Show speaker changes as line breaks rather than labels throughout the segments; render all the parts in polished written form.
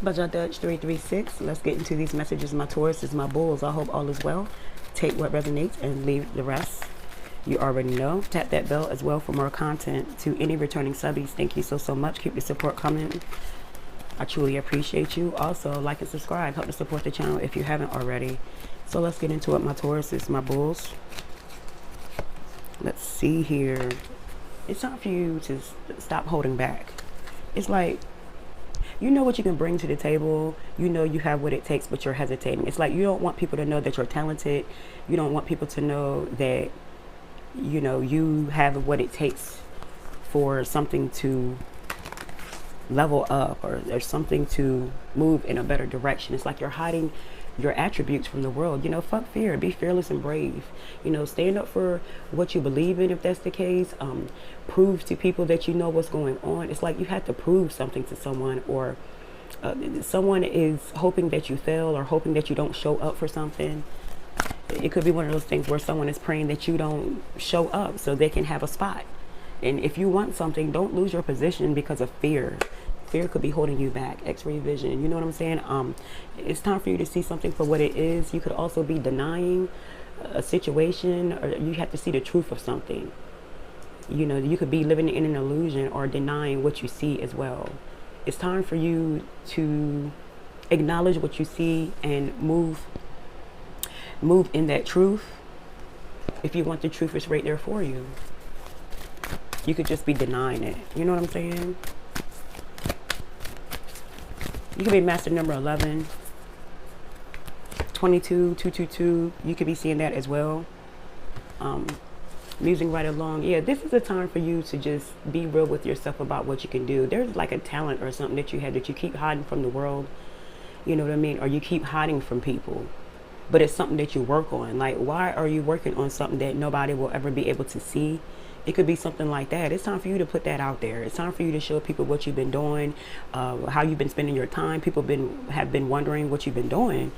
Bajaj Dutch 336. Let's get into these messages. My Tauruses, my Bulls. I hope all is well. Take what resonates and leave the rest. You already know. Tap that bell as well for more content. To any returning subbies, thank you so much. Keep the support coming. I truly appreciate you. Also, like and subscribe. Help to support the channel if you haven't already. So let's get into it. My Tauruses, my Bulls. Let's see here. It's time for you to stop holding back. It's like, you know what you can bring to the table. You know you have what it takes, but you're hesitating. It's like you don't want people to know that you're talented. You don't want people to know that, you know, you have what it takes for something to level up or something to move in a better direction. It's like you're hiding your attributes from the world. You know, fuck fear. Be fearless and brave. You know, stand up for what you believe in if that's the case. Prove to people that you know what's going on. It's like you have to prove something to someone, or someone is hoping that you fail or hoping that you don't show up for something. It could be one of those things where someone is praying that you don't show up so they can have a spot. And if you want something, don't lose your position because of fear. Fear could be holding you back. X-ray vision. You know what I'm saying? It's time for you to see something for what it is. You could also be denying a situation, or you have to see the truth of something. You know, you could be living in an illusion or denying what you see as well. It's time for you to acknowledge what you see and move in that truth. If you want the truth, it's right there for you. You could just be denying it. You know what I'm saying? You could be master number 11, 22, 222. You could be seeing that as well. Musing right along. Yeah, this is a time for you to just be real with yourself about what you can do. There's like a talent or something that you have that you keep hiding from the world. You know what I mean? Or you keep hiding from people. But it's something that you work on. Like, why are you working on something that nobody will ever be able to see? It could be something like that. It's time for you to put that out there. It's time for you to show people what you've been doing, how you've been spending your time. People have been wondering what you've been doing.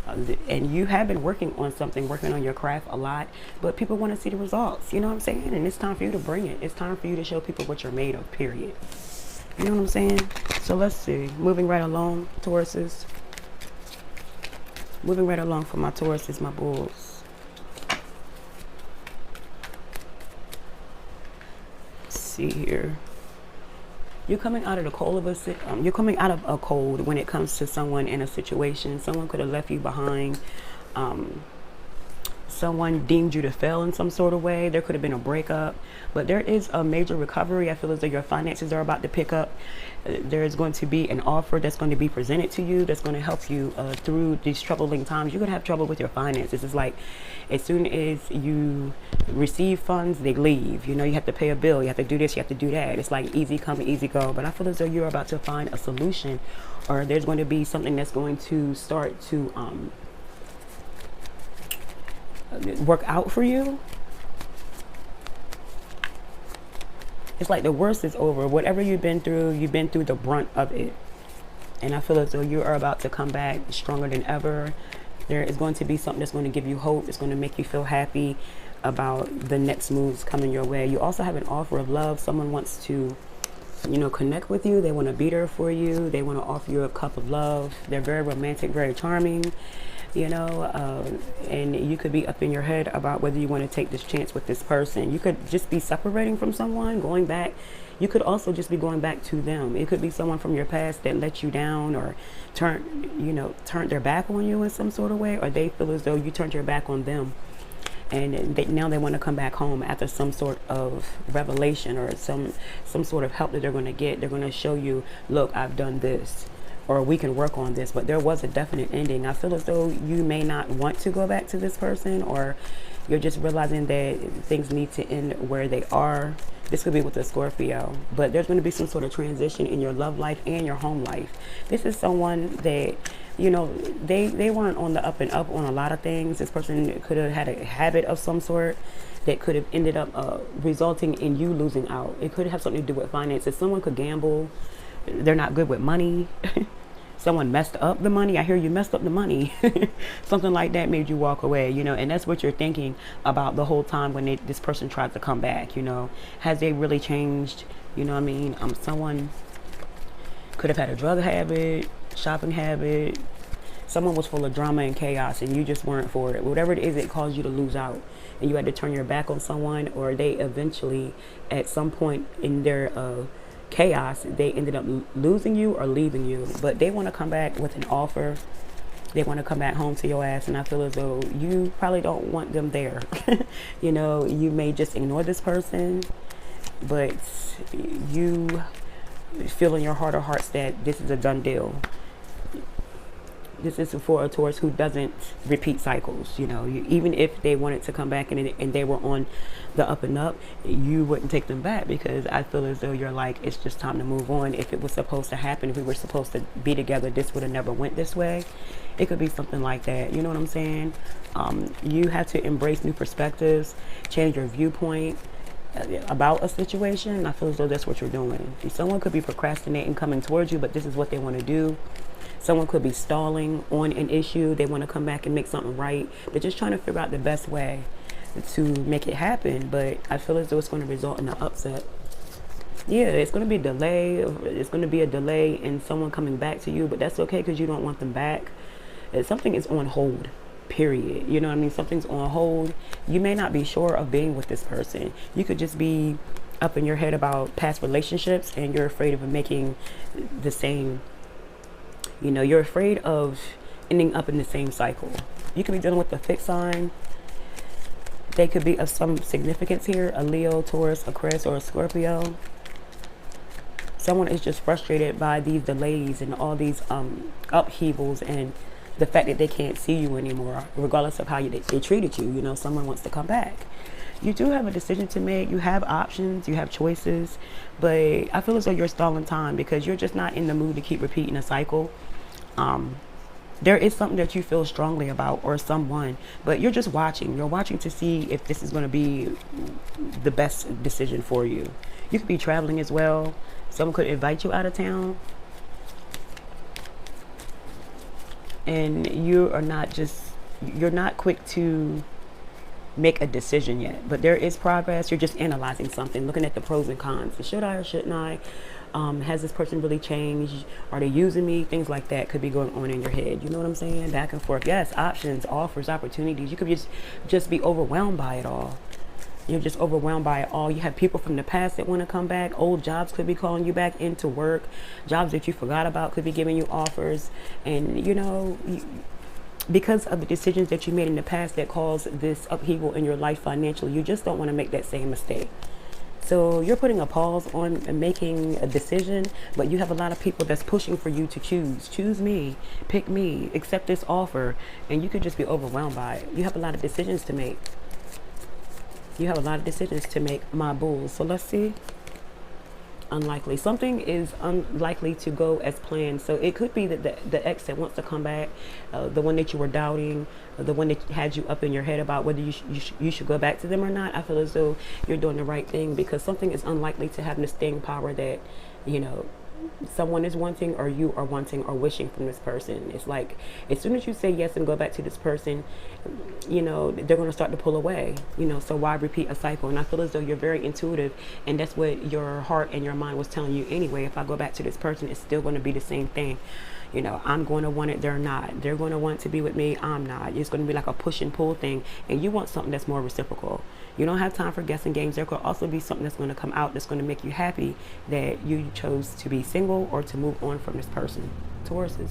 And you have been working on something, working on your craft a lot, but people want to see the results. You know what I'm saying? And it's time for you to bring it. It's time for you to show people what you're made of, period. You know what I'm saying? So let's see. Moving right along, Tauruses. Moving right along for my Tauruses, my Bulls. See here. You're coming out of the cold of you're coming out of a cold when it comes to someone in a situation. Someone could have left you behind. Someone deemed you to fail in some sort of way. There could have been a breakup, but there is a major recovery. I feel as though your finances are about to pick up. There is going to be an offer that's going to be presented to you that's going to help you through these troubling times. You're going to have trouble with your finances. It's like as soon as you receive funds, they leave. You know, you have to pay a bill. You have to do this. You have to do that. It's like easy come, easy go. But I feel as though you're about to find a solution, or there's going to be something that's going to start to work out for you. It's like the worst is over. Whatever you've been through the brunt of it. And I feel as though you are about to come back stronger than ever. There is going to be something that's going to give you hope. It's going to make you feel happy about the next moves coming your way. You also have an offer of love. Someone wants to, you know, connect with you. They want to be there for you. They want to offer you a cup of love. They're very romantic, very charming. You know, and you could be up in your head about whether you want to take this chance with this person. You could just be separating from someone, going back. You could also just be going back to them. It could be someone from your past that let you down or turned their back on you in some sort of way, or they feel as though you turned your back on them. And now they want to come back home after some sort of revelation or some sort of help that they're going to get. They're going to show you, look, I've done this, or we can work on this. But there was a definite ending. I feel as though you may not want to go back to this person, or you're just realizing that things need to end where they are. This could be with a Scorpio, but there's going to be some sort of transition in your love life and your home life. This is someone that, you know, they weren't on the up and up on a lot of things. This person could have had a habit of some sort that could have ended up resulting in you losing out. It could have something to do with finances. Someone could gamble. They're not good with money. Someone messed up the money. I hear you messed up the money. Something like that made you walk away, you know, and that's what you're thinking about the whole time when this person tries to come back, you know. Has they really changed? You know what I mean? Someone could have had a drug habit. shopping habit. Someone was full of drama and chaos and you just weren't for it. Whatever it is, it caused you to lose out. And you had to turn your back on someone, or they eventually, at some point in their chaos, they ended up losing you or leaving you. But they want to come back with an offer. They want to come back home to your ass. And I feel as though you probably don't want them there. You know, you may just ignore this person, but you feel in your heart of hearts that this is a done deal. This is for a Taurus who doesn't repeat cycles. You know, even if they wanted to come back and they were on the up and up, you wouldn't take them back, because I feel as though you're like, it's just time to move on. If it was supposed to happen, if we were supposed to be together, this would have never went this way. It could be something like that. You know what I'm saying? You have to embrace new perspectives, change your viewpoint about a situation. I feel as though that's what you're doing. Someone could be procrastinating coming towards you, but this is what they want to do. Someone could be stalling on an issue. They want to come back and make something right. They're just trying to figure out the best way to make it happen. But I feel as though it's going to result in an upset. Yeah, it's going to be a delay. It's going to be a delay in someone coming back to you. But that's okay, because you don't want them back. Something is on hold, period. You know what I mean? Something's on hold. You may not be sure of being with this person. You could just be up in your head about past relationships, and you're afraid of making the same. You know, you're afraid of ending up in the same cycle. You could be dealing with a fixed sign. They could be of some significance here. A Leo, Taurus, Aquarius, or a Scorpio. Someone is just frustrated by these delays and all these upheavals, and the fact that they can't see you anymore, regardless of how they treated you. You know, someone wants to come back. You do have a decision to make. You have options. You have choices. But I feel as though you're stalling time, because you're just not in the mood to keep repeating a cycle. There is something that you feel strongly about, or someone, but you're just watching. You're watching to see if this is going to be the best decision for you. You could be traveling as well. Someone could invite you out of town, and you're not quick to make a decision yet, but there is progress. You're just analyzing something, looking at the pros and cons. Should I or shouldn't I? Has this person really changed? Are they using me? Things like that could be going on in your head. You know what I'm saying? Back and forth. Yes, options, offers, opportunities. You could just be overwhelmed by it all. You're just overwhelmed by it all. You have people from the past that want to come back. Old jobs could be calling you back into work. Jobs that you forgot about could be giving you offers. And, you know, because of the decisions that you made in the past that caused this upheaval in your life financially, you just don't want to make that same mistake. So you're putting a pause on making a decision, but you have a lot of people that's pushing for you to choose. Choose me, pick me, accept this offer, and you could just be overwhelmed by it. You have a lot of decisions to make. You have a lot of decisions to make, my bulls. So let's see. Unlikely. Something is unlikely to go as planned. So it could be that the ex that wants to come back, the one that you were doubting, the one that had you up in your head about whether you should go back to them or not. I feel as though you're doing the right thing, because something is unlikely to have the staying power that, you know, someone is wanting, or you are wanting or wishing from this person. It's like, as soon as you say yes and go back to this person, you know, they're going to start to pull away, you know. So why repeat a cycle? And I feel as though you're very intuitive, and that's what your heart and your mind was telling you anyway. If I go back to this person, it's still going to be the same thing. You know, I'm going to want it, they're not. They're going to want to be with me, I'm not. It's going to be like a push and pull thing, and you want something that's more reciprocal. You don't have time for guessing games. There could also be something that's going to come out that's going to make you happy that you chose to be single or to move on from this person. Tauruses.